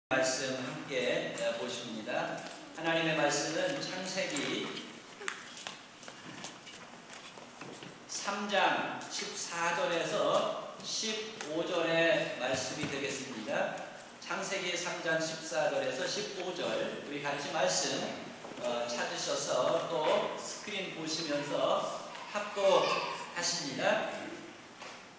말씀 함께 보십니다. 하나님의 말씀은 창세기 3장 14절에서 15절의 말씀이 되겠습니다. 창세기 3장 14절에서 15절 우리 같이 말씀 찾으셔서 또 스크린 보시면서 합독하십니다.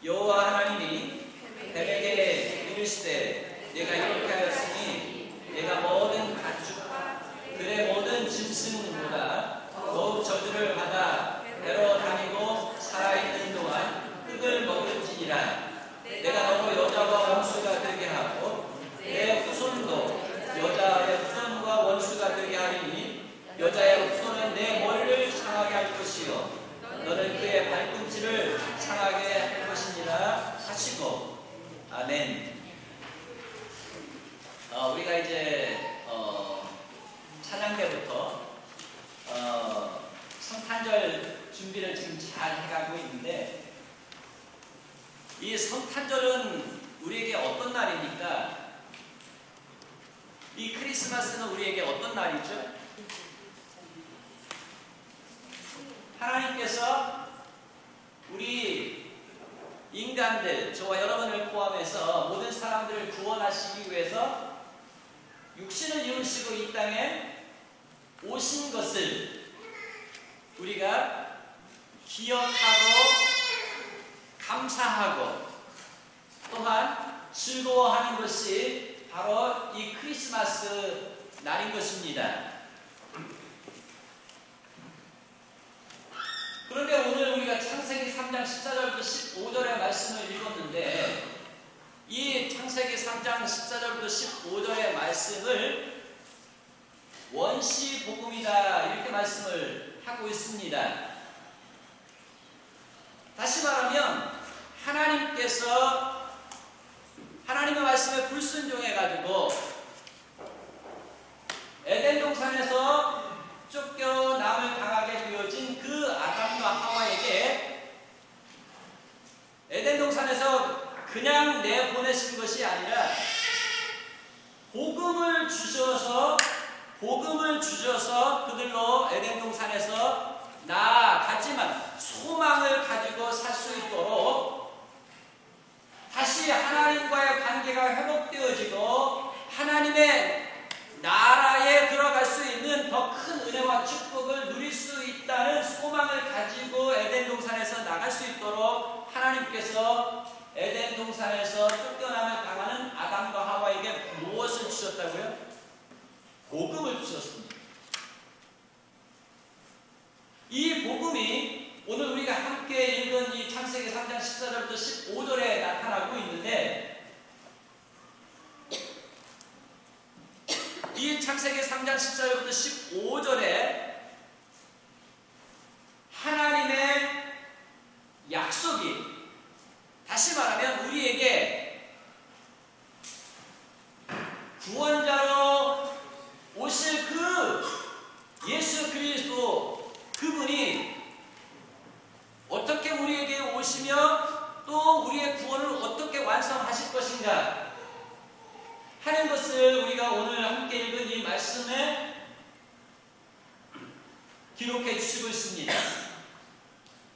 여호와 하나님이 뱀에게 이르시되 내가 이렇게 하였으니 내가 모든 가축과 들의 모든 짐승보다 더욱 저주를 받아 배로 다니고 살아있는 동안 흙을 먹을지니라. 내가 너로 여자와 원수가 되게 하고 내 후손도 여자의 후손과 원수가 되게 하리니 여자의 후손은 내 머리를 상하게 할 것이요 너는 그의 발꿈치를 상하게 할 것이니라 하시고. 아멘. 우리가 이제 찬양 때부터 성탄절 준비를 지금 잘 해가고 있는데, 이 성탄절은 우리에게 어떤 날입니까? 이 크리스마스는 우리에게 어떤 날이죠? 하나님께서 우리 인간들, 저와 여러분을 포함해서 모든 사람들을 구원하시기 위해서 육신을 입으시고 이 땅에 오신 것을 우리가 기억하고 감사하고 또한 즐거워하는 것이 바로 이 크리스마스 날인 것입니다. 그런데 오늘 우리가 창세기 3장 14절부터 15절의 말씀을 읽었는데, 이 창세기 3장 14절부터 15절의 말씀을 원시복음이다 이렇게 말씀을 하고 있습니다. 다시 말하면 하나님께서 하나님의 말씀에 불순종해가지고 에덴 동산에서 쫓겨남을 당하게 되어진 그 아담과 하와에게 에덴 동산에서 그냥 내보내신 것이 아니라 복음을 주셔서 그들로 에덴 동산에서 나아가지만 소망을 가지고 살 수 있도록 다시 하나님과의 관계가 회복되어지고 하나님의 나라에 들어갈 수 있는 더 큰 은혜와 축복을 누릴 수 있다는 소망을 가지고 에덴 동산에서 나갈 수 있도록 하나님께서 에덴 동산에서 쫓겨남을 당하는 아담과 하와에게 무엇을 주셨다고요? 복음을 주셨습니다. 이 복음이 오늘 우리가 함께 읽은 이 창세기 3장 14절부터 15절에 나타나고 있는데, 이 창세기 3장 14절부터 15절에 하나님의 약속이, 다시 말하면 우리에게 구원자로 오실 그 예수 그리스도, 그분이 어떻게 우리에게 오시며 또 우리의 구원을 어떻게 완성하실 것인가 하는 것을 우리가 오늘 함께 읽은 이 말씀에 기록해 주시고 있습니다.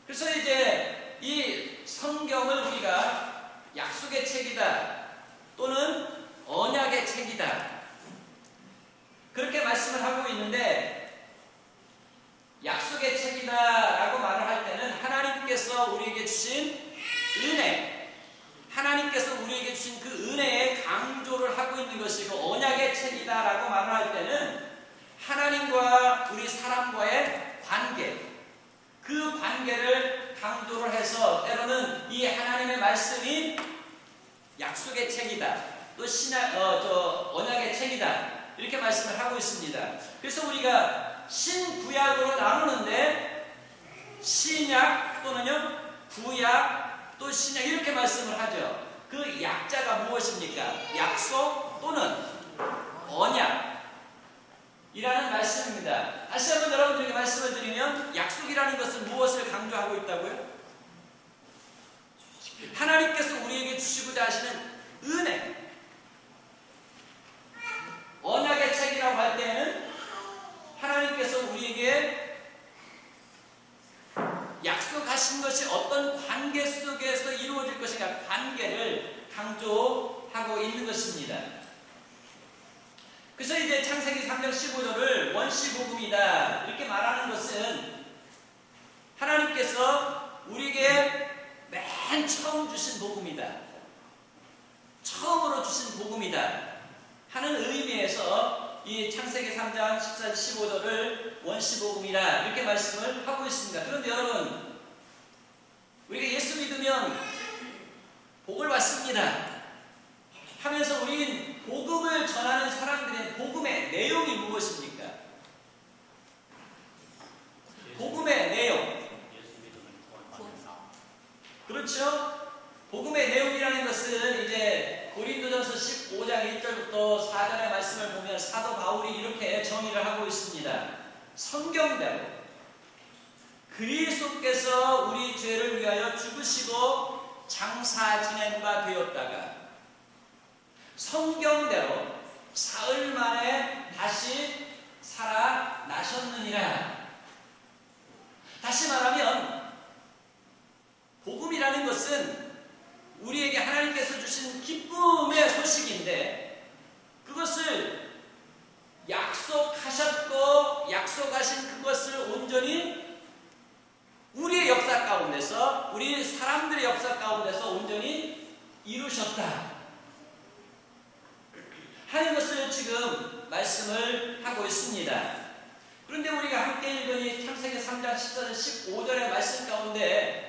그래서 이제 이 성경을 우리가 약속의 책이다 또는 언약의 책이다 그렇게 말씀을 하고 있는데, 약속의 책이다 라고 말을 할 때는 하나님께서 우리에게 주신 은혜, 하나님께서 우리에게 주신 그 은혜에 강조를 하고 있는 것이고, 언약의 책이다 라고 말을 할 때는 하나님과 우리 사람과의 관계, 그 관계를 강조를 해서 때로는 이 하나님의 말씀이 약속의 책이다, 또 언약의 책이다 이렇게 말씀을 하고 있습니다. 그래서 우리가 신구약으로 나누는데 신약 또는요 구약 또 신약 이렇게 말씀을 하죠. 그 약자가 무엇입니까? 약속 또는 언약 이라는 말씀입니다. 다시 한번 여러분들에게 말씀을 드리면, 약속이라는 것은 무엇을 강조하고 있다고요? 하나님께서 우리에게 주시고자 하시는 은혜, 하고 있는 것입니다. 그래서 이제 창세기 3장 15절을 원시복음이다 이렇게 말하는 것은 하나님께서 우리에게 맨 처음 주신 복음이다, 처음으로 주신 복음이다 하는 의미에서 이 창세기 3장 14, 15절을 원시복음이라 이렇게 말씀을 하고 있습니다. 그런데 여러분, 우리가 예수 믿으면 복을 받습니다 하면서 우리는 복음을 전하는 사람들의 복음의 내용이 무엇입니까? 복음의 내용. 그렇죠? 복음의 내용이라는 것은 이제 고린도전서 15장 1절부터 4절의 말씀을 보면 사도 바울이 이렇게 정의를 하고 있습니다. 성경대로 그리스도께서 우리 죄를 위하여 죽으시고 장사 지낸 바 되었다가 성경대로 사흘 만에 다시 살아나셨느니라. 다시 말하면 복음이라는 것은 우리에게 하나님께서 주신 기쁨의 소식인데, 그것을 약속하셨고 약속하신 그것을 온전히 우리의 역사 가운데서, 우리 사람들의 역사 가운데서 온전히 이루셨다 하는 것을 지금 말씀을 하고 있습니다. 그런데 우리가 함께 읽은 이 창세기 3장 14절 15절의 말씀 가운데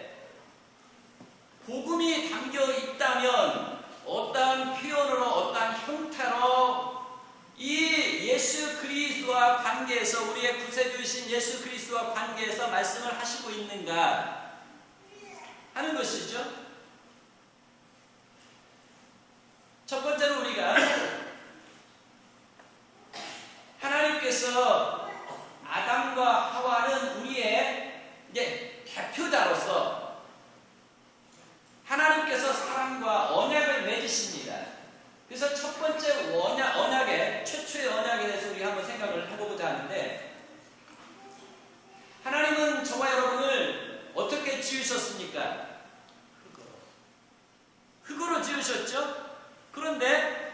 복음이 담겨 있다면 어떠한 표현으로, 어떠한 형태로 이 예수 그리스도와 관계에서, 우리의 구세주이신 예수 그리스도와 관계에서 말씀을 하시고 있는가 하는 것이죠. 첫 번째로 우리가 하나님께서 아담과 하와는 우리의 대표자로서 하나님께서 사랑과 언약을 맺으십니다. 그래서 첫 번째 언약의, 최초의 언약에 대해서 우리 한번 생각을 해보고자 하는데, 하나님은 저와 여러분을 어떻게 지으셨습니까? 흙으로 지으셨죠? 그런데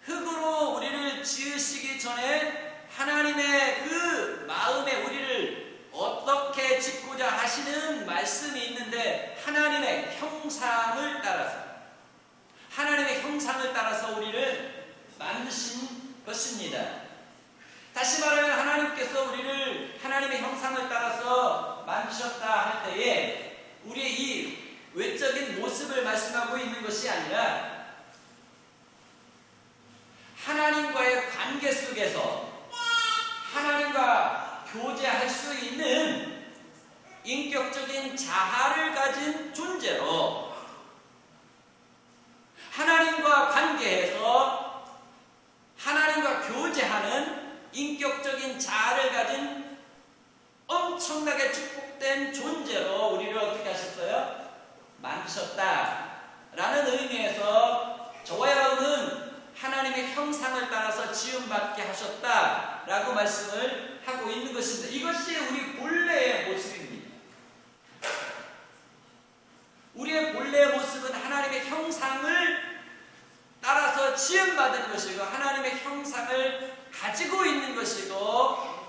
흙으로 우리를 지으시기 전에 하나님의 그 마음에 우리를 어떻게 짓고자 하시는 말씀이 있는데, 하나님의 형상을 따라서 우리를 만드신 것입니다. 다시 말하면 하나님께서 우리를 하나님의 형상을 따라서 만드셨다 할 때에 우리의 이 외적인 모습을 말씀하고 있는 것이 아니라 하나님과의 관계 속에서 하나님과 교제할 수 있는 인격적인 자아를 가진 존재로, 하나님과 관계해서 하나님과 교제하는 인격적인 자아를 가진 엄청나게 축복된 존재로 우리를 어떻게 하셨어요? 만드셨다라는 의미에서 저와 여러분은 하나님의 형상을 따라서 지음받게 하셨다라고 말씀을 하고 있는 것입니다. 이것이 우리 본래의 모습입니다. 우리의 본래의 모습은 하나님의 형상을 따라서 지음받은 것이고, 하나님의 형상을 가지고 있는 것이고,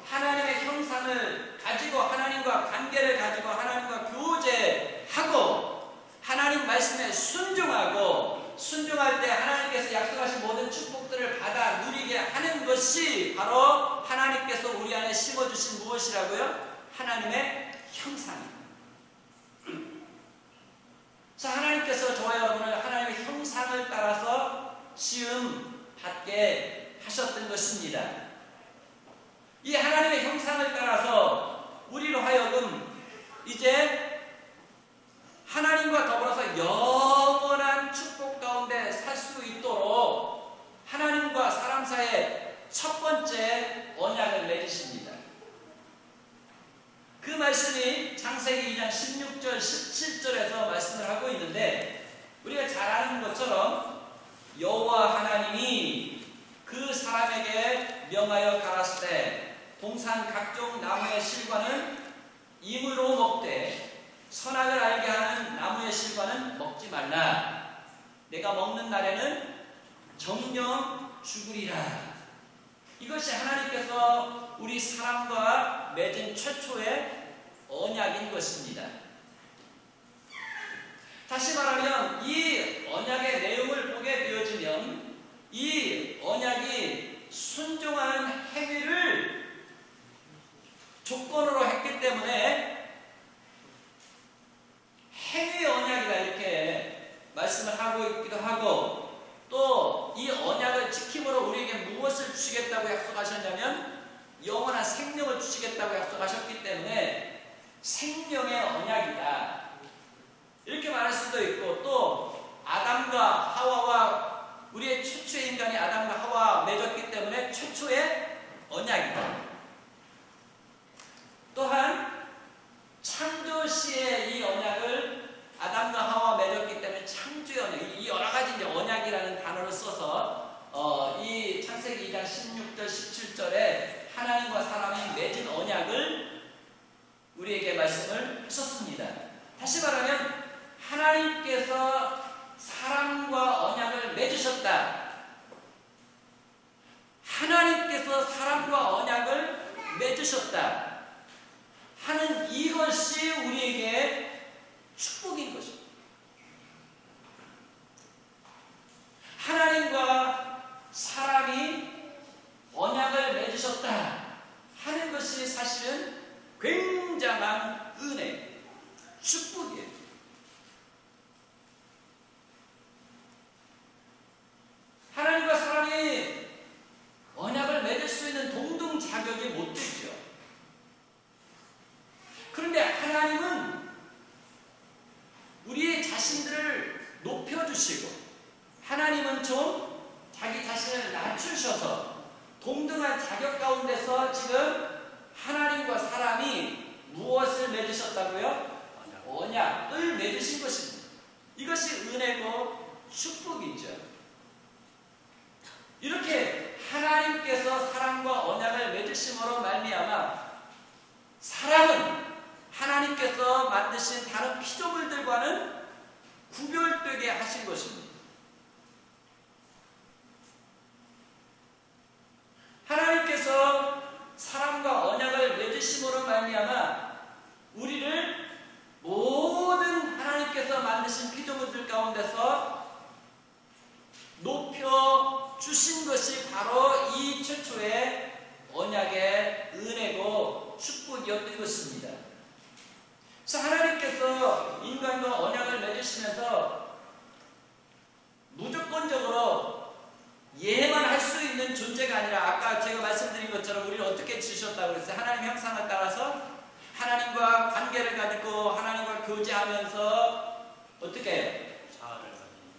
하나님의 형상을 가지고 하나님과 관계를 가지고 하나님과 교제하고 하나님 말씀에 순종할 때 하나님께서 약속하신 모든 축복들을 받아 누리게 하는 것이 바로 하나님께서 우리 안에 심어주신 무엇이라고요? 하나님의 형상입니다. 자, 하나님께서 저와 여러분을 하나님의 형상을 따라서 시음받게 하셨던 것입니다. 이 하나님의 형상을 따라서 우리로 하여금 이제 하나님과 더불어서 영원한 축복 가운데 살 수 있도록 하나님과 사람 사이에 첫 번째 언약을 맺으십니다. 그 말씀이 창세기 2장 16절, 17절에서 말씀을 하고 있는데, 우리가 잘 아는 것처럼 여호와 하나님이 그 사람에게 명하여 가라사대 동산 각종 나무의 실과는 임으로 먹되 선악을 알게 하는 나무의 실과는 먹지 말라. 내가 먹는 날에는 정령 죽으리라. 이것이 하나님께서 우리 사람과 맺은 최초의 언약인 것입니다. 다시 말하면 이 언약의 내용을 보게 되어지면 이 언약이 순종하는 행위를 조건으로 했기 때문에 행위 언약이다 이렇게 말씀을 하고 있기도 하고, 또 이 언약을 지킴으로 우리에게 무엇을 주시겠다고 약속하셨냐면 영원한 생명을 주시겠다고 약속하셨기 때문에 생명의 언약이다 이렇게 말할 수도 있고, 또 아담과 하와와 우리의 최초의 인간이 아담과 하와 맺었기 때문에 최초의 언약이다. 또한 창조시의 이 언약을 아담과 하와 맺었기 때문에 창조의 언약, 이 여러 가지 이제 언약이라는 단어를 써서 이 창세기 2장 16절 17절에 하나님과 사람이 맺은 언약을 우리에게 말씀을 하셨습니다. 다시 말하면 하나님께서 사람과 언약을 맺으셨다. 하나님께서 사람과 언약을 맺으셨다 하는 이것이 우리에게 축복인 것입니다. 하나님과 사람이 언약을 맺으셨다 하는 것이 사실은 굉장한 은혜, 축복이에요. 하나님과 사람이 언약을 맺을 수 있는 동등 자격이 못 되죠. 그런데 하나님은 우리의 자신들을 높여주시고, 하나님은 좀 자기 자신을 낮추셔서 동등한 자격 가운데서 지금 하나님과 사람이 무엇을 맺으셨다고요? 언약을 맺으신 것입니다. 이것이 은혜고 축복이죠. 이렇게 하나님께서 사람과 언약을 맺으심으로 말미암아 사람은 하나님께서 만드신 다른 피조물들과는 구별되게 하신 것입니다. 하나님께서 사람과 언약을 맺으심으로 말미암아 우리를 모든 하나님께서 만드신 피조물들 가운데서 높여 주신 것이 바로 이 최초의 언약의 은혜고 축복이었던 것입니다. 그래서 하나님께서 인간과 언약을 맺으시면서 무조건적으로 예만 할 수 있는 존재가 아니라, 아까 제가 말씀드린 것처럼 우리를 어떻게 지으셨다고 그랬어요? 하나님 형상을 따라서 하나님과 관계를 가지고 하나님과 교제하면서 어떻게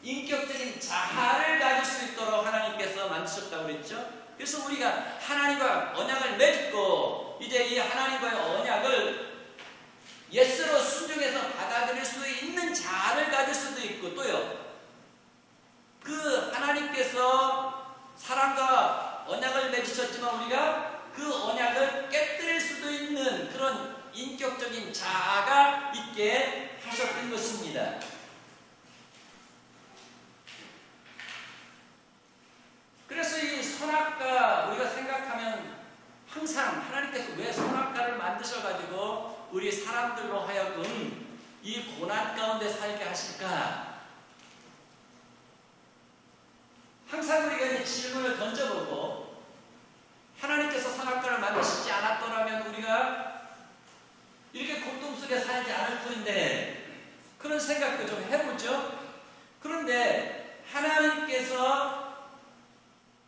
인격적인 자아를 가질 수 있도록 하나님께서 만드셨다고 그랬죠? 그래서 우리가 하나님과 언약을 맺고 이제 이 하나님과의 언약을 예스로 순종해서 받아들일 수 있는 자아를 가질 수도 있고, 또요 그 하나님께서 사람과 언약을 맺으셨지만 우리가 그 언약을 깨뜨릴 수도 있는 그런 인격적인 자아가 있게 하셨던 것입니다. 그래서 이 선악과 우리가 생각하면 항상 하나님께서 왜 선악과를 만드셔가지고 우리 사람들로 하여금 이 고난 가운데 살게 하실까? 항상 우리가 이 질문을 던져보고, 하나님께서 선악과를 만드시지 않았더라면 우리가 이렇게 고통 속에 살지 않을 뿐인데, 그런 생각도 좀 해보죠. 그런데 하나님께서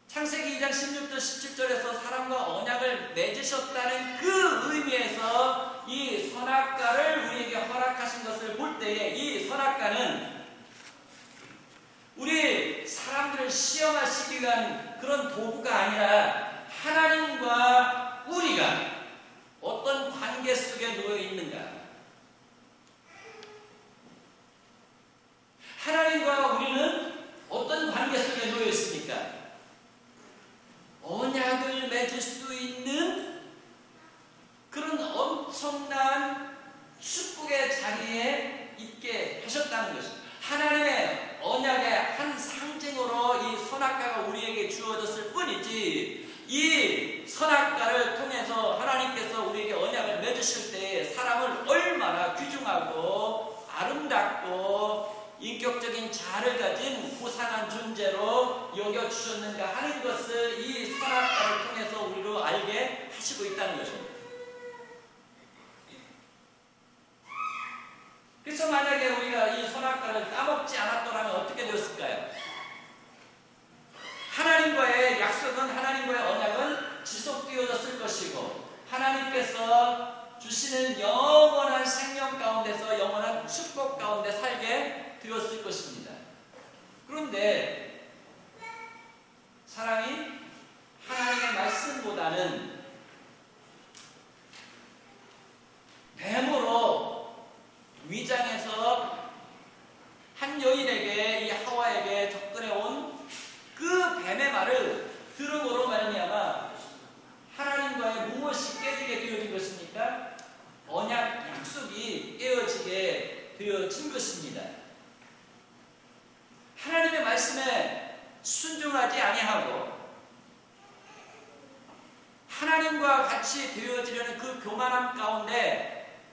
창세기 2장 16절 17절에서 사람과 언약을 맺으셨다는 그 의미에서 이 선악과를 우리에게 허락하신 것을 볼 때에 이 선악과는 우리 사람들을 시험하시기 위한 그런 도구가 아니라 하나님과 우리가 어떤 관계 속에 놓여 있는가, 하나님과 우리는 어떤 관계 속에 놓여 있습니까? 언약을 맺을 수 있는 그런 엄청난 축복의 자리에 있게 하셨다는 것입니다. 하나님의 언약에 주어졌을 뿐이지, 이 선악과를 통해서 하나님께서 우리에게 언약을 맺으실 때 사람을 얼마나 귀중하고 아름답고 인격적인 자아를 가진 고상한 존재로 여겨주셨는가 하는 것을 이 선악과를 통해서 우리로 알게 하시고 있다는 것입니다. 그래서 만약에 우리가 이 선악과를 따먹지 않았더라면 어떻게 되었을까요? 하나님과의 약속은, 하나님과의 언약은 지속되어졌을 것이고, 하나님께서 주시는 영원한 생명 가운데서 영원한 축복 가운데 살게 되었을 것입니다. 그런데 사람이 하나님의 말씀보다는 뱀으로 위장해서 한 여인에게, 이 하와에게 접근해 온 그 뱀의 말을 들음으로 말미암아 하나님과의 무엇이 깨지게 되어진 것입니까? 언약 약속이 깨어지게 되어진 것입니다. 하나님의 말씀에 순종하지 아니하고 하나님과 같이 되어지려는 그 교만함 가운데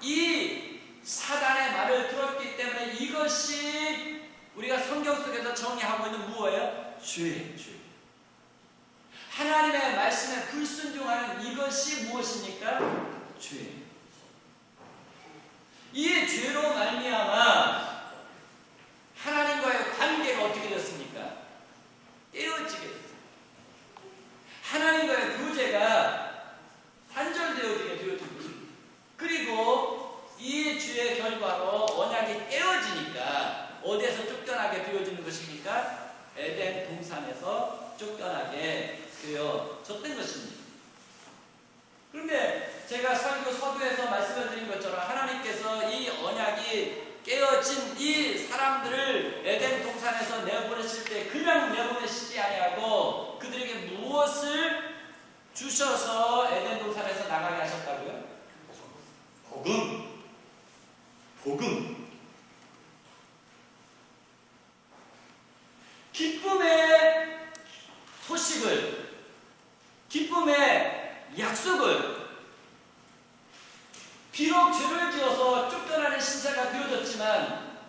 이 사단의 말을 들었기 때문에 이것이 우리가 성경 속에서 정의하고 있는 무엇이에요? 죄. 하나님의 말씀에 불순종하는 이것이 무엇입니까? 죄. 이 죄로 말미암아 하나님과의 관계가 어떻게 되었습니까? 깨어지게 됐습니다. 하나님과의 교제가 단절되어지게 되어진 것입니다. 그리고 이 죄의 결과로 언약이 깨어지니까 어디에서 쫓겨나게 되어지는 것입니까? 에덴 동산에서 쫓겨나게 되어졌던 것입니다. 그런데 제가 설교 서두에서 말씀을 드린 것처럼 하나님께서 이 언약이 깨어진 이 사람들을 에덴 동산에서 내보내실 때 그냥 내보내시지 아니하고 그들에게 무엇을 주셔서 에덴 동산에서 나가게 하셨다고요? 복음. 기쁨의 소식을, 기쁨의 약속을, 비록 죄를 지어서 쫓겨나는 신세가 되어졌지만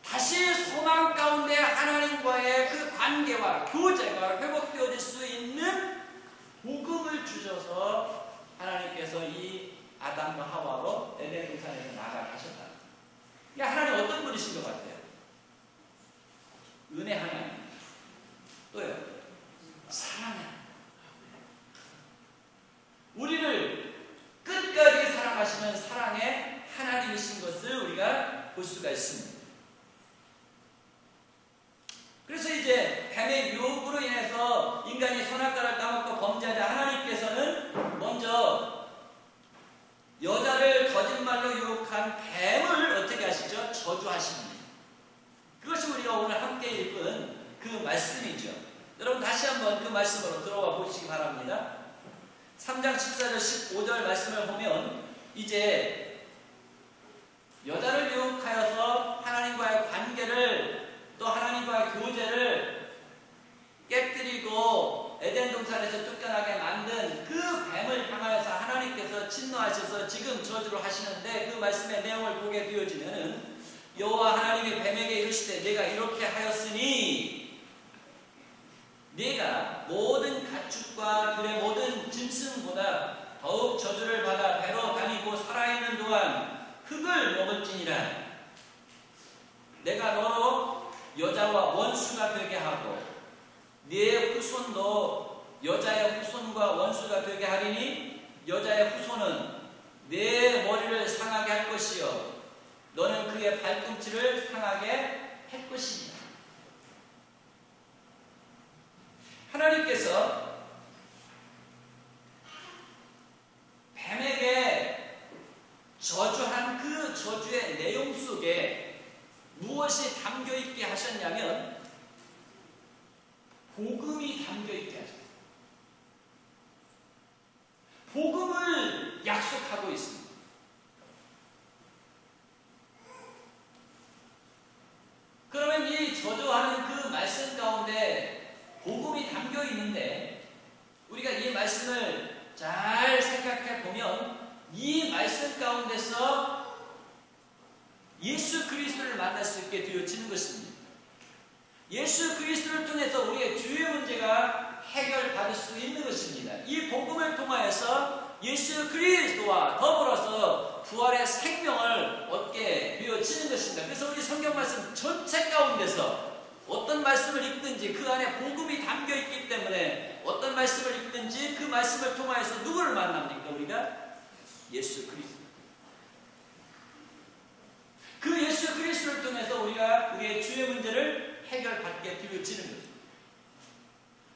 다시 소망 가운데 하나님과의 그 관계와 교제가 회복되어질 수 있는 복음을 주셔서 하나님께서 이 아담과 하와로 에덴 동산에서 나가게 하셨다. 하나님 어떤 분이신 것 같아요? 은혜 하나님. 또요, 사랑해. 우리를 끝까지 사랑하시는 사랑의 하나님이신 것을 우리가 볼 수가 있습니다. 그래서 이제 뱀의 유혹으로 인해서 인간이 선악과를 따먹고 범죄하자 하나님께서는 먼저 여자를 거짓말로 유혹한 뱀을 어떻게 하시죠? 저주하십니다. 그것이 우리가 오늘 함께 읽은 그 말씀이죠. 여러분 다시 한번 그 말씀으로 들어와 보시기 바랍니다. 3장 14절 15절 말씀을 보면 이제 여자를 유혹하여서 하나님과의 관계를 또 하나님과의 교제를 깨뜨리고 에덴 동산에서 쫓겨나게 만든 그 뱀을 향하여서 하나님께서 진노하셔서 지금 저주를 하시는데 그 말씀의 내용을 보게 되어지면 여호와 하나님이 뱀에게 이르시되 내가 이렇게 하였으니 네가 모든 가축과 들의 모든 짐승보다 더욱 저주를 받아 배로 다니고 살아있는 동안 흙을 먹을지니라. 내가 너로 여자와 원수가 되게 하고 네 후손도 여자의 후손과 원수가 되게 하리니 여자의 후손은 네 머리를 상하게 할 것이요 너는 그의 발꿈치를 상하게 할 것이니라. 하나님께서 뱀에게 저주한 그 저주의 내용 속에 무엇이 담겨있게 하셨냐면 복음이 담겨있게 하셨어요. 복음을 약속하고 있습니다. 그러면 이 저주하는 그 말씀 가운데 복음이 담겨 있는데 우리가 이 말씀을 잘 생각해 보면 이 말씀 가운데서 예수 그리스도를 만날 수 있게 되어지는 것입니다. 예수 그리스도를 통해서 우리의 주의 문제가 해결받을 수 있는 것입니다. 이 복음을 통하여서 예수 그리스도와 더불어서 부활의 생명을 얻게 되어지는 것입니다. 그래서 우리 성경 말씀 전체 가운데서 어떤 말씀을 읽든지 그 안에 복음이 담겨 있기 때문에 어떤 말씀을 읽든지 그 말씀을 통하여서 누구를 만납니까? 우리가 예수 그리스도. 그 예수 그리스도를 통해서 우리가 우리의 주의 문제를 해결받게 되어지는 것입니다.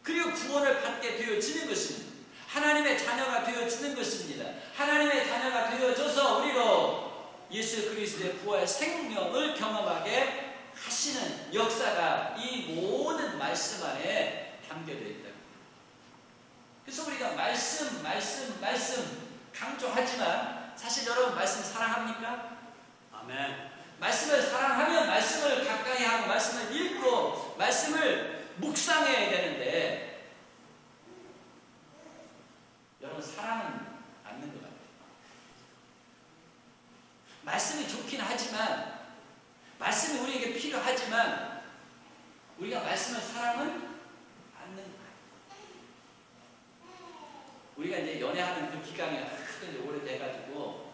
그리고 구원을 받게 되어지는 것입니다. 하나님의 자녀가 되어지는 것입니다. 하나님의 자녀가 되어져서 우리로 예수 그리스도의 부활 생명을 경험하게 하시는 역사가 이 모든 말씀 안에 담겨져 있다. 그래서 우리가 말씀 강조하지만 사실 여러분 말씀 사랑합니까? 아멘. 말씀을 사랑하면 말씀을 가까이 하고 말씀을 읽고 말씀을 묵상해야 되는데 여러분 사랑은 않는 것 같아요. 말씀이 좋긴 하지만 말씀이 우리에게 필요하지만 우리가 말씀을 사랑은 않는 것 같아요. 우리가 이제 연애하는 그 기간이 이제 오래돼가지고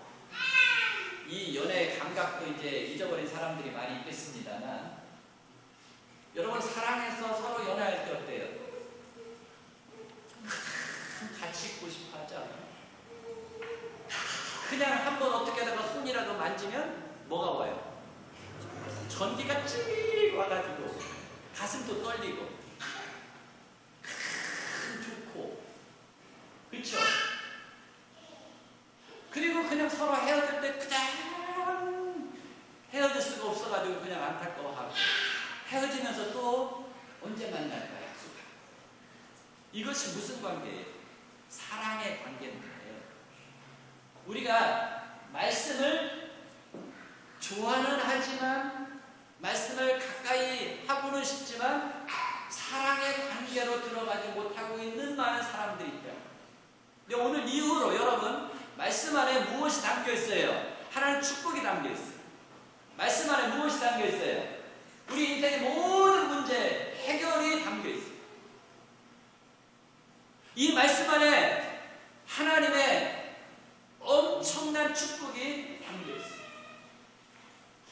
이 연애의 감각도 이제 잊어버린 사람들이 많이 있겠습니다만 여러분 사랑해서 서로 연애할 때 어때요? 같이 있고 싶어 하잖아요. 그냥 한번 어떻게 하다가 손이라도 만지면 뭐가 와요? 전기가 찌릿 와가지고 가슴도 떨리고 좋고 그렇죠? 그리고 그냥 서로 헤어질 때 그냥 헤어질 수가 없어가지고 그냥 안타까워하고 헤어지면서 또 언제 만날까 약속하고 이것이 무슨 관계예요? 사랑의 관계인데 우리가 말씀을 좋아는 하지만 말씀을 가까이 하고는 싶지만 사랑의 관계로 들어가지 못하고 있는 많은 사람들이 있죠. 근데 오늘 이후로 여러분 말씀 안에 무엇이 담겨 있어요? 하나님 축복이 담겨 있어요. 말씀 안에 무엇이 담겨 있어요? 우리 인생의 모든 문제 해결이 담겨 있어요. 이 말씀 안에 하나님의 엄청난 축복이 담겨 있어요.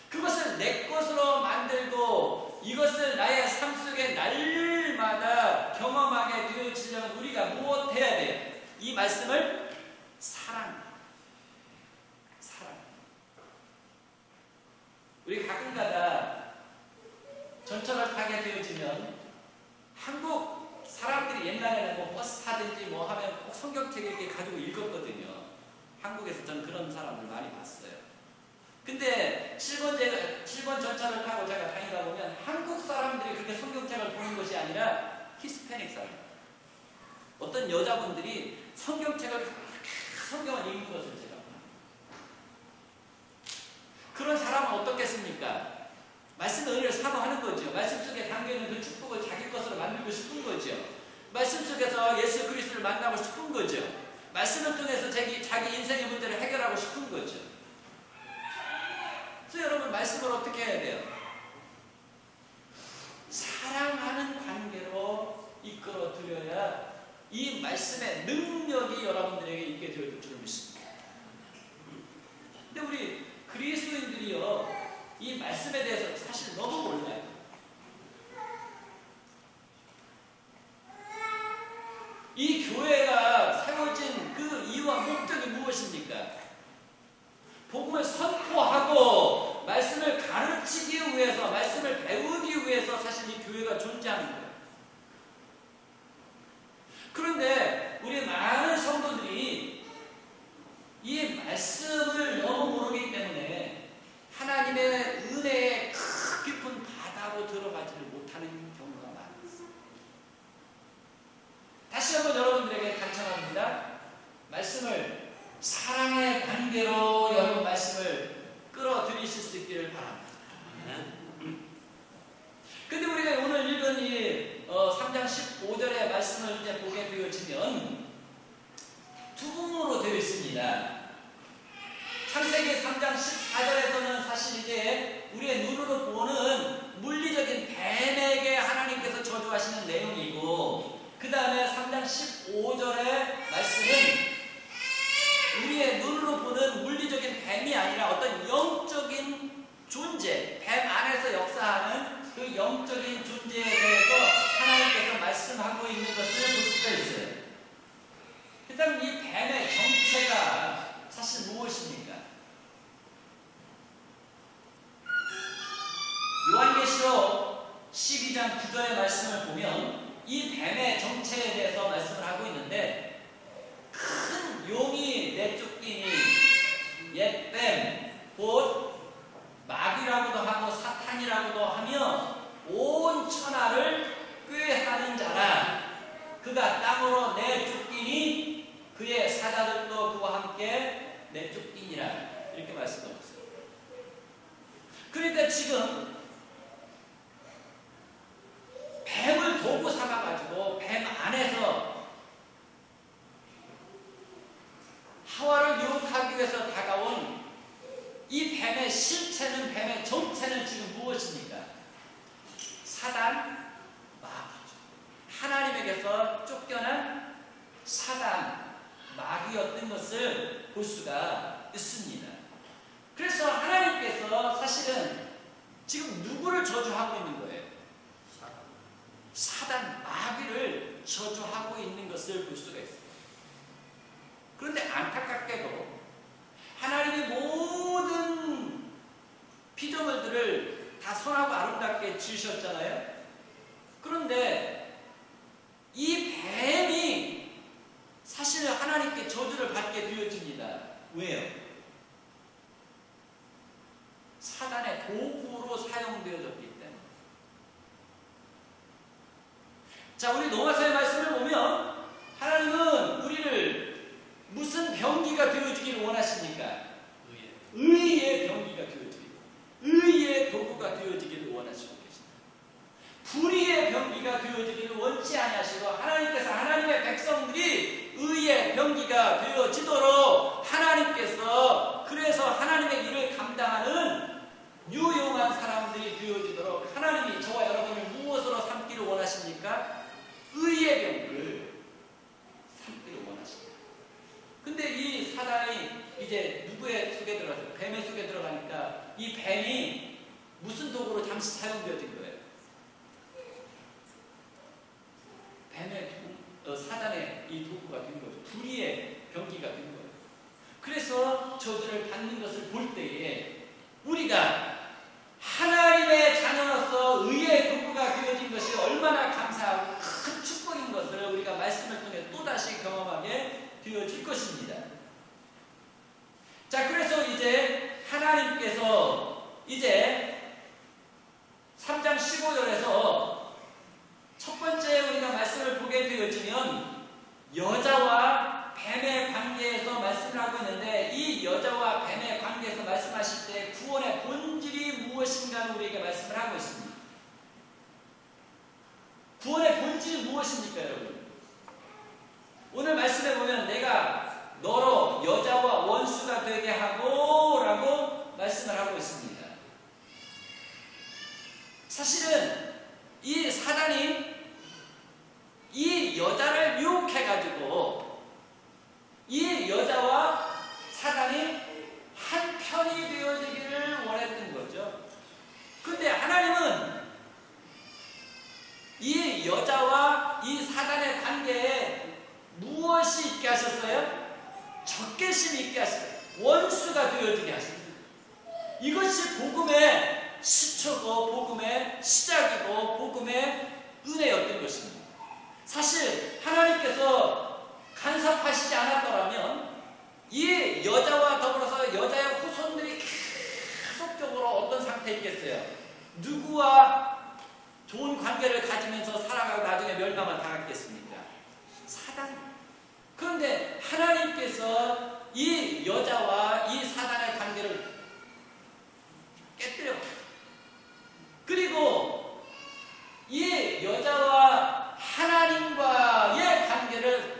그것을 내 것으로 만들고 이것을 나의 삶 속에 날마다 경험하게 되어지려면 우리가 무엇 해야 돼요? 이 말씀을 사랑. 우리 가끔가다 전철을 타게 되어지면 한국 사람들이 옛날에는 뭐 버스 타든지 뭐 하면 꼭 성경책을 이렇게 가지고 읽었거든요. 한국에서 저는 그런 사람들 많이 봤어요. 근데 7번 전철을 타고 제가 다니다 보면 한국 사람들이 그렇게 성경책을 보는 것이 아니라 히스패닉 사람. 어떤 여자분들이 성경책을 성경을 읽는 것을 제가 봐요. 그런 사람은 어떻겠습니까? 말씀의 은혜를 사모하는 거죠. 말씀 속에 담겨있는 그 축복을 자기 것으로 만들고 싶은 거죠. 말씀 속에서 예수 그리스도를 만나고 싶은 거죠. 말씀을 통해서 자기 인생의 문제를 해결하고 싶은 거죠. 그래서 여러분 말씀을 어떻게 해야 돼요? 사랑하는 관계로 이끌어 드려야 이 말씀의 능력이 여러분들에게 있게 될 줄 믿습니다. 근데 우리 그리스도인들이요 이 말씀에 대해서 사실 너무 몰라요. 이 교회가 세워진 그 이유와 목적이 무엇입니까? 복음을 선포하고 말씀을 가르치기 위해서 말씀을 배우기 위해서 사실 이 교회가 존재하는 거예요. 그런데 우리 많은 성도들이 이 말씀을 너무 모르기 때문에 하나님의 은혜의 깊은 바다로 들어가지를 못하는 경우가 많습니다. 다시 한번 여러분들에게 간청합니다. 말씀을 사랑의 관계로 여러분 말씀을 끌어들이실 수 있기를 바랍니다. 근데 우리가 오늘 읽은 이 3장 15절의 되어지면 두 부분으로 되어 있습니다. 창세기 3장 14절에서는 사실 이제 우리의 눈으로 보는 물리적인 뱀에게 하나님께서 저주하시는 내용이고, 그 다음에 3장 15절의 말씀은 우리의 눈으로 보는 물리적인 뱀이 아니라 어떤 영적인 존재, 뱀 안에서 역사하는 그 영적인 존재에 대해서 하나님께서 말씀하고 있는 것을 볼 수가 있어요. 그렇다면 이 뱀의 정체가 사실 무엇입니까? 요한계시록 12장 9절의 말씀을 보면 이 뱀의 정체에 대해서 말씀을 하고 있는데, 큰 용이 내쫓기니 옛뱀 곧 마귀라고도 하고 사탄이라고도 하며 온 천하를 꾀하는 자라. 그가 땅으로 내쫓기니 그의 사자들도 그와 함께 내쫓기니라. 이렇게 말씀하고 있어요. 그러니까 지금 뱀을 도구 삼아가지고 뱀 안에서 하와를 유혹하기 위해서 다가온 이 뱀의 실체는, 뱀의 정체는 지금 무엇입니까? 사단, 마귀죠. 하나님에게서 쫓겨난 사단, 마귀였던 것을 볼 수가 있습니다. 그래서 하나님께서 사실은 지금 누구를 저주하고 있는 거예요? 사단, 마귀를 저주하고 있는 것을 볼 수가 있어요. 그런데 안타깝게도 하나님이 모든 피조물들을 다 선하고 아름답게 지으셨잖아요. 그런데 이 뱀이 사실 하나님께 저주를 받게 되어집니다. 왜요? 사단의 도구로 사용되어졌기 때문에. 자, 우리 로마서의 말씀을 보면 하나님은 우리를 무슨 병기가 되어주기를 원하십니까? 의의 병기가 되어주기를, 의의 도구가 되어지기를 원하시고 계십니다. 불의의 병기가 되어지기를 원치 아니하시고, 하나님께서 하나님의 백성들이 의의 병기가 되어지도록 하나님께서, 그래서 하나님의 일을 감당하는 유용한 사람들이 되어지도록 하나님이 저와 여러분을 무엇으로 삼기를 원하십니까? 의의 병기를 삼기를 원하십니다. 근데 이 사단이 이제 누구의 속에 들어가서, 뱀의 속에 들어가니까 이 뱀이 무슨 도구로 잠시 사용되어진 거예요? 사단의 이 도구가 된 거죠. 불의의 병기가 된 거예요. 그래서 저주를 받는 것을 볼 때에 우리가 하나님의 자녀로서 의의 도구가 되어진 것이 얼마나 감사하고 큰 축복인 것을 우리가 말씀을 통해 또다시 경험하게 되어질 것입니다. 자, 그래서 이제 하나님께서 이제 3장 15절에서 첫 번째 우리가 말씀을 보게 되어지면 여자와 뱀의 관계에서 말씀을 하고 있는데, 이 여자와 뱀의 관계에서 말씀하실 때 구원의 본질이 무엇인가를 우리에게 말씀을 하고 있습니다. 구원의 본질이 무엇입니까, 여러분? 오늘 말씀에 보면 내가 너로 여자와 원수가 되게 하고 라고 말씀을 하고 있습니다. 사실은 이 사단이 이 여자를 유혹해가지고 이 여자와 사단이 한 편이 되어지기를 원했던 거죠. 그런데 하나님은 이 여자와 이 사단의 관계에 무엇이 있게 하셨어요? 적개심이 있게 하셨어요. 원수가 되어지게 하셨어요. 이것이 복음의 시초고 복음의 시작이고 복음의 은혜였던 것입니다. 사실 하나님께서 간섭하시지 않았더라면 이 여자와 더불어서 여자의 후손들이 계속적으로 어떤 상태에 있겠어요? 누구와 좋은 관계를 가지면서 살아가고 나중에 멸망을 당했겠습니까? 사단. 그런데 하나님께서 이 여자와 이 사단의 관계를 깨뜨려, 그리고 이 여자와 하나님과의 관계를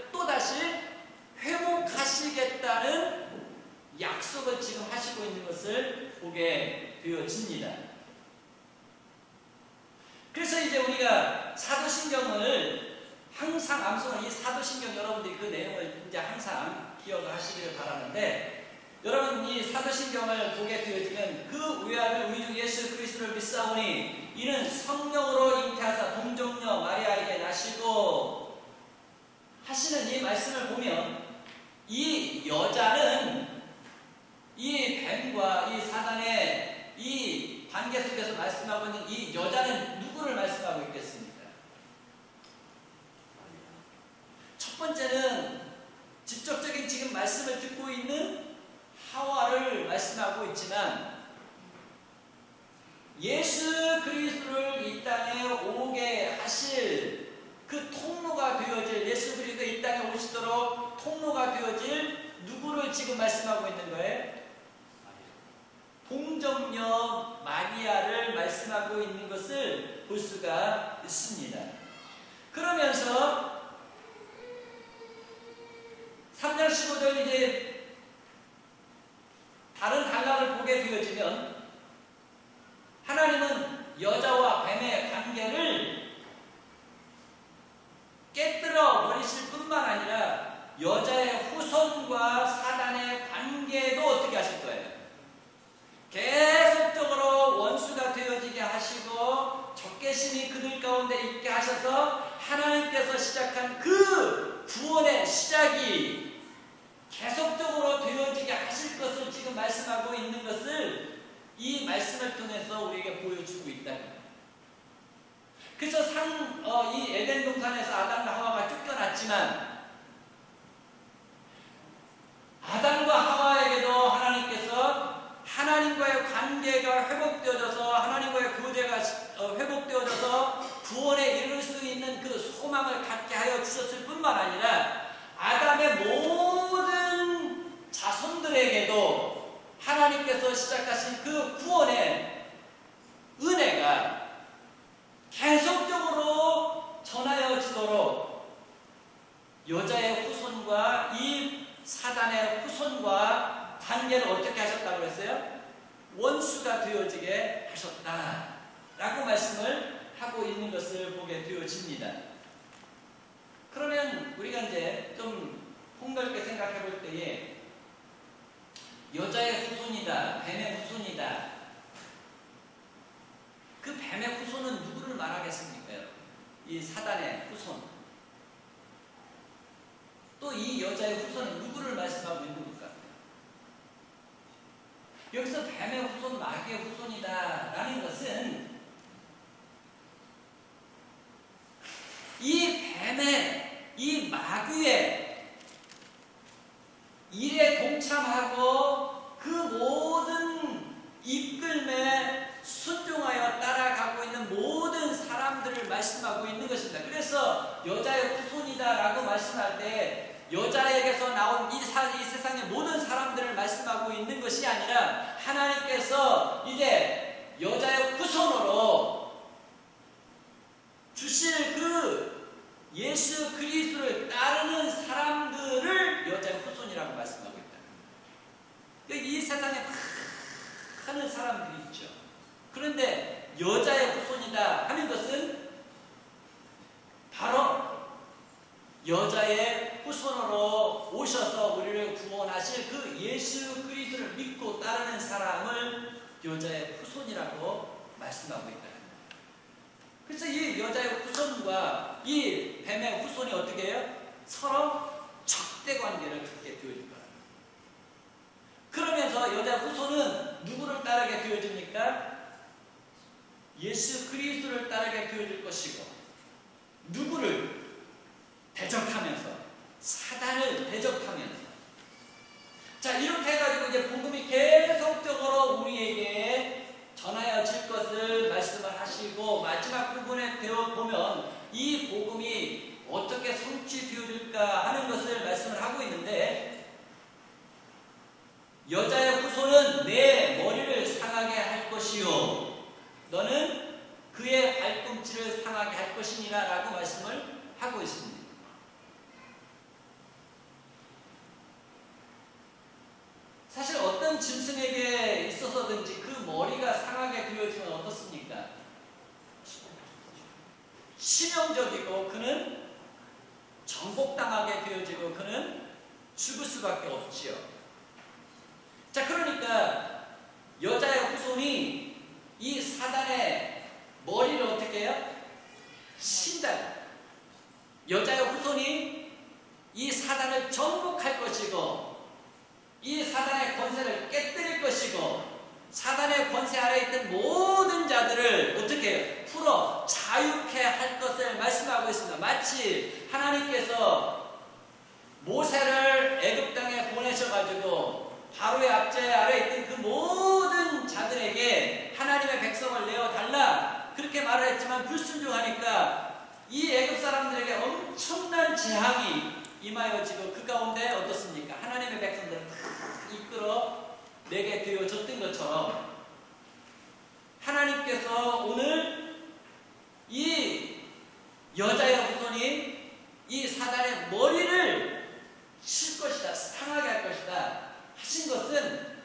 기억하시기를 바라는데, 여러분 이 사도신경을 보게 되어지면 그 외아들 우리 주 예수 그리스도를 믿사오니 이는 성령으로 잉태하사 동정녀 마리아에게 나시고 하시는 이 말씀을 보면, 이 여자는 이 뱀과 이 사단의 이 관계 속에서 말씀하고 있는 이 여자는 누구를 말씀하고 있겠습니까? 첫 번째는 직접적인 지금 말씀을 듣고 있는 하와를 말씀하고 있지만, 예수 그리스도를 이 땅에 오게 하실 그 통로가 되어질, 예수 그리스도 이 땅에 오시도록 통로가 되어질 누구를 지금 말씀하고 있는 거예요? 동정녀 마리아를 말씀하고 있는 것을 볼 수가 있습니다. 그러면서 3장 15절 이제 다른 단락을 보게 되어지면, 하나님은 여자와 뱀의 관계를 깨뜨려 버리실 뿐만 아니라 여자의 후손과 사단의 관계도 어떻게 하실 거예요? 계속적으로 원수가 되어지게 하시고 적개심이 그들 가운데 있게 하셔서 하나님께서 시작한 그 구원의 시작이 계속적으로 되어지게 하실 것을 지금 말씀하고 있는 것을 이 말씀을 통해서 우리에게 보여주고 있다. 그래서 이 에덴 동산에서 아담과 하와가 쫓겨났지만, 아담과 하와에게도 하나님께서 하나님과의 관계가 회복되어져서, 하나님과의 교제가 회복되어져서 구원에 이를 수 있는 그 소망을 갖게 하여 주셨을 뿐만 아니라, 아담의 모든 자손들에게도 하나님께서 시작하신 그 구원의 은혜가 계속적으로 전하여지도록 여자의 후손과 이 사단의 후손과 관계를 어떻게 하셨다고 했어요? 원수가 되어지게 하셨다라고 말씀을 하고 있는 것을 보게 되어집니다. 그러면 우리가 이제 좀 폭넓게 생각해 볼 때에 여자의 후손이다, 뱀의 후손이다. 그 뱀의 후손은 누구를 말하겠습니까? 이 사단의 후손. 또 이 여자의 후손은 누구를 말씀하고 있는 것 같아요? 여기서 뱀의 후손, 마귀의 후손이다라는 것은 이 뱀의, 이 마귀의 일에 동참하고 그 모든 이끌매 순종하여 따라가고 있는 모든 사람들을 말씀하고 있는 것입니다. 그래서 여자의 후손이다라고 말씀할 때 여자에게서 나온 이 세상의 모든 사람들을 말씀하고 있는 것이 아니라, 하나님께서 이제 여자의 후손으로 주실 그 예수 그리스도를 따르는 사람들을 여자의 후손이라고 말씀하고 있다. 이 세상에 많은 사람들이 있죠. 그런데 여자의 후손이다 하는 것은 바로 여자의 후손으로 오셔서 우리를 구원하실 그 예수 그리스도를 믿고 따르는 사람을 여자의 후손이라고 말씀하고 있다. 그래서 이 여자의 후손과 이 뱀의 후손이 어떻게 해요? 서로 적대 관계를 갖게 되어질 거예요. 그러면서 여자 후손은 누구를 따르게 되어집니까? 예수 그리스도를 따르게 되어질 것이고, 누구를 대적하면서, 사단을 대적하면서. 자, 이렇게 해가지고 이제 복음이 계속적으로 우리에게 전하여질 것을 말씀을 하시고, 마지막 부분에 되어보면 이 복음이 어떻게 성취되어질까 하는 것을 말씀을 하고 있는데, 여자의 후손은 내 머리를 상하게 할 것이요 너는 그의 발꿈치를 상하게 할 것이니라 라고 말씀을 하고 있습니다. 사실 어떤 짐승에게 있어서든지 그 머리가 상하게 되어지면 어떻습니까? 치명적이고 그는 정복당하게 되어지고 그는 죽을 수밖에 없지요. 자, 그러니까 여자의 후손이 이 사단의 머리를 어떻게 해요? 친다. 여자의 후손이 이 사단을 정복할 것이고 이 사단의 권세를 깨뜨릴 것이고 사단의 권세 아래에 있던 모든 자들을 어떻게 해요? 풀어 자유케 할 것을 말씀하고 있습니다. 마치 하나님께서 모세를 애굽 땅에 보내셔가지고 바로의 압제 아래에 있던 그 모든 자들에게 하나님의 백성을 내어달라 그렇게 말을 했지만 불순종하니까 이 애굽 사람들에게 엄청난 재앙이 임하여지고 그 가운데 어떻습니까? 하나님의 백성들을 다 이끌어 내게 되어졌던 것처럼 하나님께서 오늘 이 여자의 후손이 이 사단의 머리를 칠 것이다, 상하게 할 것이다 하신 것은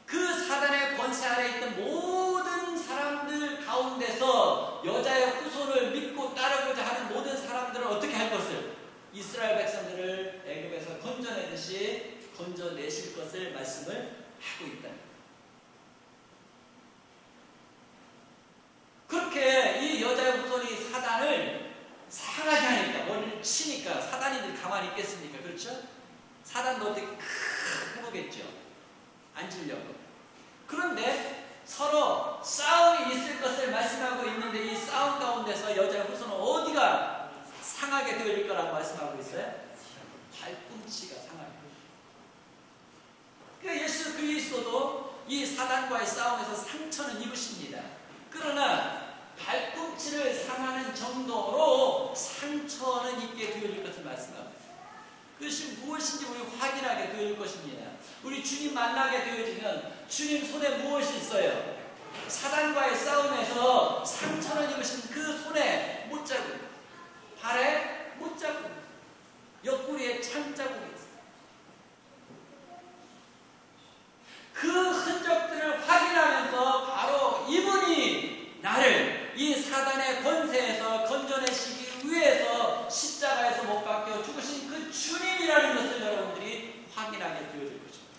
그 사단의 권세 아래에 있던 모든 사람들 가운데서 여자의 후손을 믿고 따르고자 하는 모든 사람들을 어떻게 할 것을 이스라엘 백성들을 애굽에서 건져내듯이 건져내실 것을 말씀을 하고 있다. 그렇게 이 여자의 후손이 사단을 상하게 하니까 머리를 치니까 사단이들 가만히 있겠습니까? 그렇죠? 사단도 어떻게 해보겠죠. 앉으려고. 그런데 서로 싸움이 있을 것을 말씀하고 있는데 이 싸움 가운데서 여자의 후손은 어디가 상하게 되어질 거라고 말씀하고 있어요? 발꿈치가 상하게. 그러니까 예수 그리스도도 이 사단과의 싸움에서 상처는 입으십니다. 그러나 발꿈치를 상하는 정도로 상처는 입게 되어질 것을 말씀합니다. 그것이 무엇인지 우리 확인하게 되어질 것입니다. 우리 주님 만나게 되어지면 주님 손에 무엇이 있어요? 사단과의 싸움에서 상처를 입으신 그 손에 못자국, 발에 못자국, 옆구리에 창자국이 있어요. 그 흔적들을 확인하면서 바로 이분이 나를 이 사단의 권세에서 건져내시기 위해서 십자가에서 못 박혀 죽으신 그 주님이라는 것을 여러분들이 확인하게 되어질 것입니다.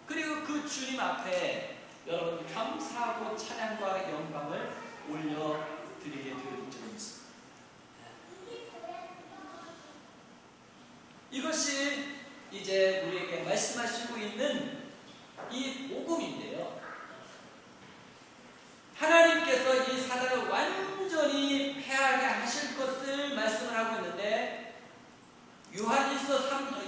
그리고 그 주님 앞에 여러분 감사하고 찬양과 영광을 올려드리게 되어질 줄을 믿습니다. 이것이 이제 우리에게 말씀하시고 있는 이 복음인데요. 하나님께서 이 사단을 완전히 패하게 하실 것을 말씀을 하고 있는데 요한일서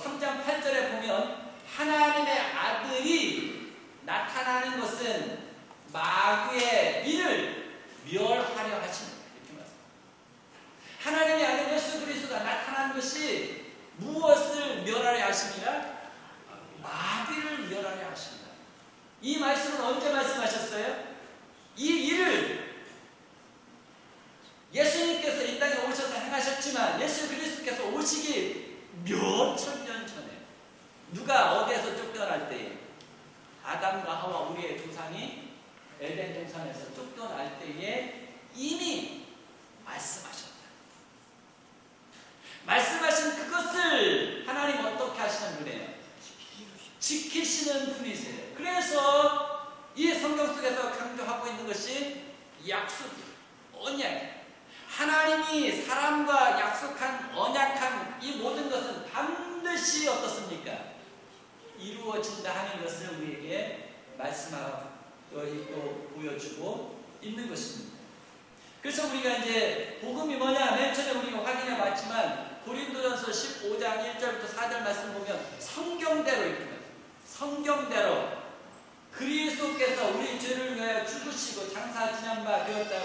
3장 8절에 보면 하나님의 아들이 나타나는 것은 마귀의 일을 멸하려 하십니다. 이렇게 말씀합니다. 하나님의 아들 예수 그리스도가 나타난 것이 무엇을 멸하려 하십니다? 마귀를 멸하려 하십니다. 이 말씀은 언제 말씀하셨어요? 이 일을 예수님께서 이 땅에 오셔서 행하셨지만 예수 그리스도께서 오시기 몇 천 년 전에 누가 어디에서 쫓겨날 때에 아담과 하와 우리의 조상이 에덴 동산에서 쫓겨날 때에 이미 말씀하셨다. 말씀하신 그것을 하나님 어떻게 하시는 분이에요? 지키시는 분이세요. 그래서 이 성경 속에서 강조하고 있는 것이 약속이에요. 언약. 하나님이 사람과 약속한 언약한 이 모든 것은 반드시 어떻습니까? 이루어진다 하는 것을 우리에게 말씀하고 있고 보여주고 있는 것입니다. 그래서 우리가 이제 복음이 뭐냐 맨 처음에 우리가 확인해 봤지만 고린도전서 15장 1절부터 4절 말씀 보면 성경대로 이렇게 성경대로 그리스도께서 우리 죄를 위하여 죽으시고 장사 지난 바 되었다.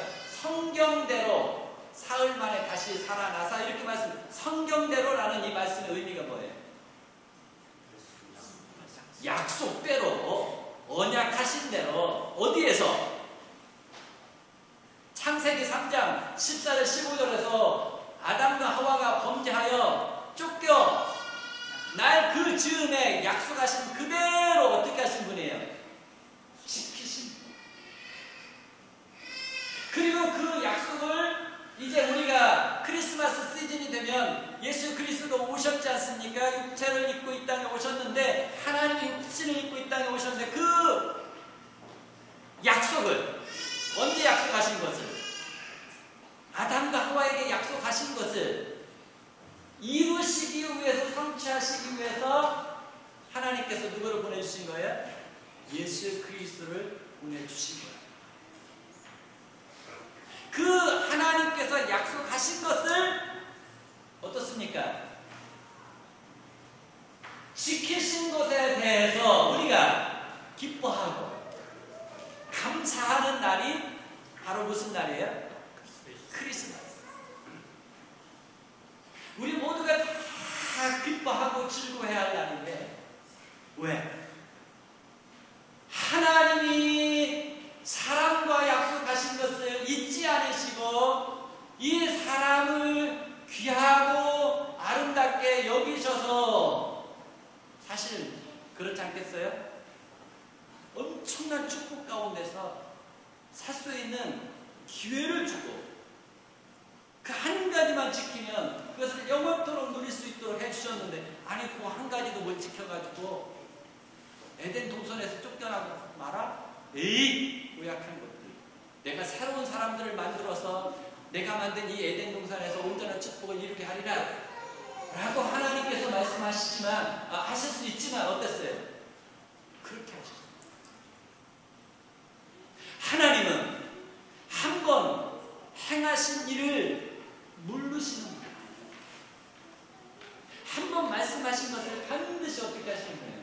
성경대로 사흘 만에 다시 살아나사 이렇게 말씀. 성경대로라는 이 말씀의 의미가 뭐예요? 약속대로 언약하신 대로 어디에서? 창세기 3장 14절 15절에서 아담과 하와가 범죄하여 쫓겨 날 그 즈음에 약속하신 그대로 어떻게 하신 분이에요? 지키신 분. 그리고 그 약속을 이제 우리가 크리스마스 시즌이 되면 예수 그리스도가 오셨지 않습니까? 육체를 입고 이 땅에 오셨는데, 하나님이 육신을 입고 이 땅에 오셨는데, 그 약속을, 언제 약속하신 것을, 아담과 하와에게 약속하신 것을 이루시기 위해서, 성취하시기 위해서 하나님께서 누구를 보내주신 거예요? 예수 그리스도를 보내주신 거예요. 그 하나님께서 약속하신 것을 어떻습니까? 지키신 것에 대해서 우리가 기뻐하고 감사하는 날이 바로 무슨 날이에요? 크리스마스. 우리 모두가 다 기뻐하고 즐거워해야 할 날인데, 왜? 하나님이 사람과 약속하신 것을 잊지 않으시고 이 사람을 귀하고 아름답게 여기셔서, 사실 그렇지 않겠어요? 엄청난 축복 가운데서 살 수 있는 기회를 주고 그 한 가지만 지키면 그것을 영원토록 누릴 수 있도록 해주셨는데, 아니 그 한 가지도 못 지켜가지고 에덴 동산에서 쫓겨나고 말아? 에이, 고약한 것들. 내가 새로운 사람들을 만들어서 내가 만든 이 에덴 동산에서 온전한 축복을 이루게 하리라 라고 하나님께서 말씀하시지만, 하실 수 있지만 어땠어요? 그렇게 하셨어요. 하나님은 한 번 행하신 일을 물르시는 거예요. 한 번 말씀하신 것을 반드시 어떻게 하시는 거예요?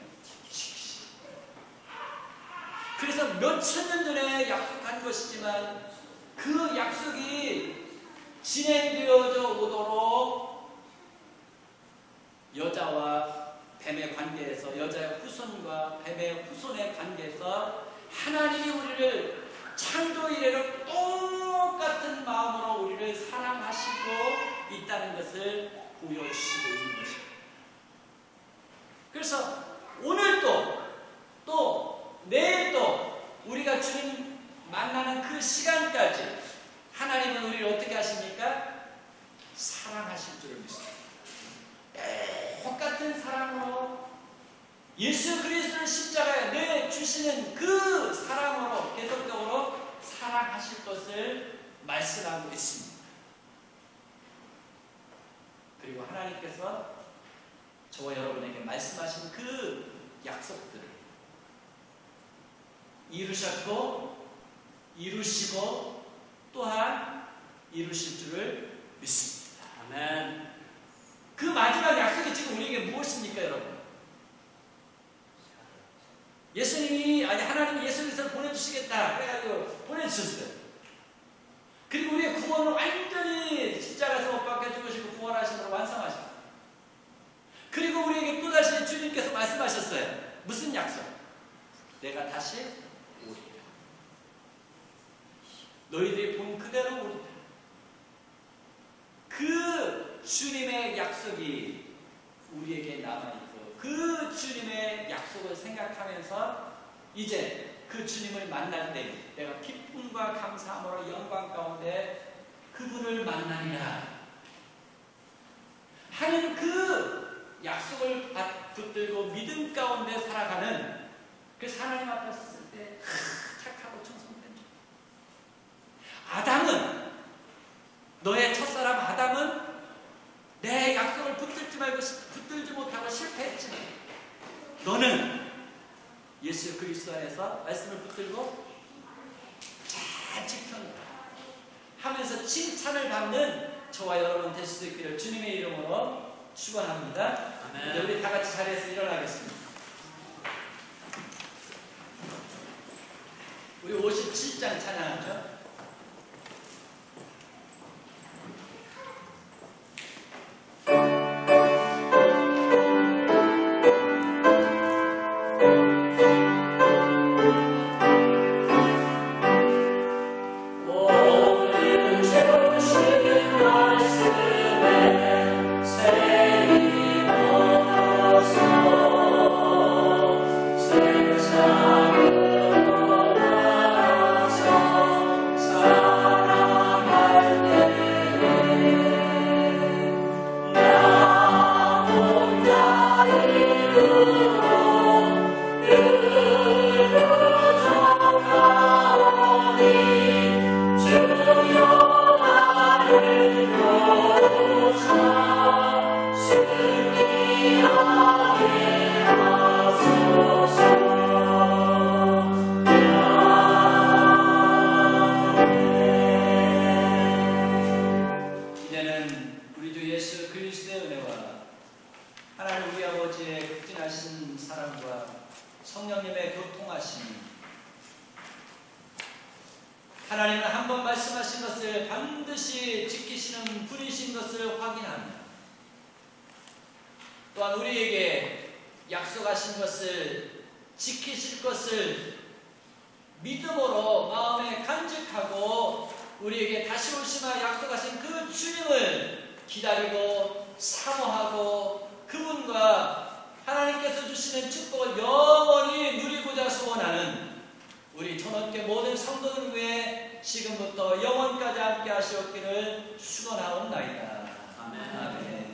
그래서 몇천 년 전에 약속한 것이지만 그 약속이 진행되어져 오도록 여자와 뱀의 관계에서, 여자의 후손과 뱀의 후손의 관계에서 하나님이 우리를 창조 이래로 똑같은 마음으로 우리를 사랑하시고 있다는 것을 보여주시고 있는 것입니다. 그래서 오늘도 또 내일도 우리가 주님 만나는 그 시간까지 하나님은 우리를 어떻게 하십니까? 사랑하실 줄을 믿습니다. 똑같은 사랑으로 예수 그리스도를 십자가에 내주시는 그 사랑으로 계속적으로 사랑하실 것을 말씀하고 있습니다. 그리고 하나님께서 저와 여러분에게 말씀하신 그 약속들을 이루셨고 이루시고 또한 이루실 줄을 믿습니다. 아멘. 그 마지막 약속이 지금 우리에게 무엇입니까, 여러분? 예수님이, 아니 하나님이 예수 그리스도를 보내주시겠다 그래가지고 보내주셨어요. 그리고 우리의 구원을 완전히 십자가에서 못 박혀 죽으시고 구원하심으로 완성하셨어요. 그리고 우리에게 또다시 주님께서 말씀하셨어요. 무슨 약속? 내가 다시 오리라. 너희들이 본 그대로 오리라. 그 주님의 약속이 우리에게 남아있고 그 주님의 약속을 생각하면서 이제 그 주님을 만날 때 내가 기쁨과 감사함으로 영광 가운데 그분을 만나리라 하는 그 약속을 붙들고 믿음 가운데 살아가는, 그래서 하나님 앞에 섰을 때 착하고 청성된 아담은, 너의 첫사람 아담은 내 약속을 붙들지 못하고 실패했지만 너는 예수 그리스도 안에서 말씀을 붙들고 잘 지켰다 하면서 칭찬을 받는 저와 여러분 될 수 있기를 주님의 이름으로 축원합니다. 아멘. 우리 다 같이 자리에서 일어나겠습니다. 우리 57장 찬양하죠. 세상을 떠나서 주 예수 그리스도의 은혜와 하나님 우리 아버지의 극진하신 사랑과 성령님의 교통하심이 하나님은 한 번 말씀하신 것을 반드시 지키시는 분이신 것을 확인하며 또한 우리에게 약속하신 것을 지키실 것을 믿음으로 마음에 간직하고 우리에게 다시 오시마 약속하신 그 주님을 기다리고 사모하고 그분과 하나님께서 주시는 축복을 영원히 누리고자 소원하는 우리 전원께 모든 성도들 위해 지금부터 영원까지 함께 하시옵기를 축원하옵나이다. 아멘.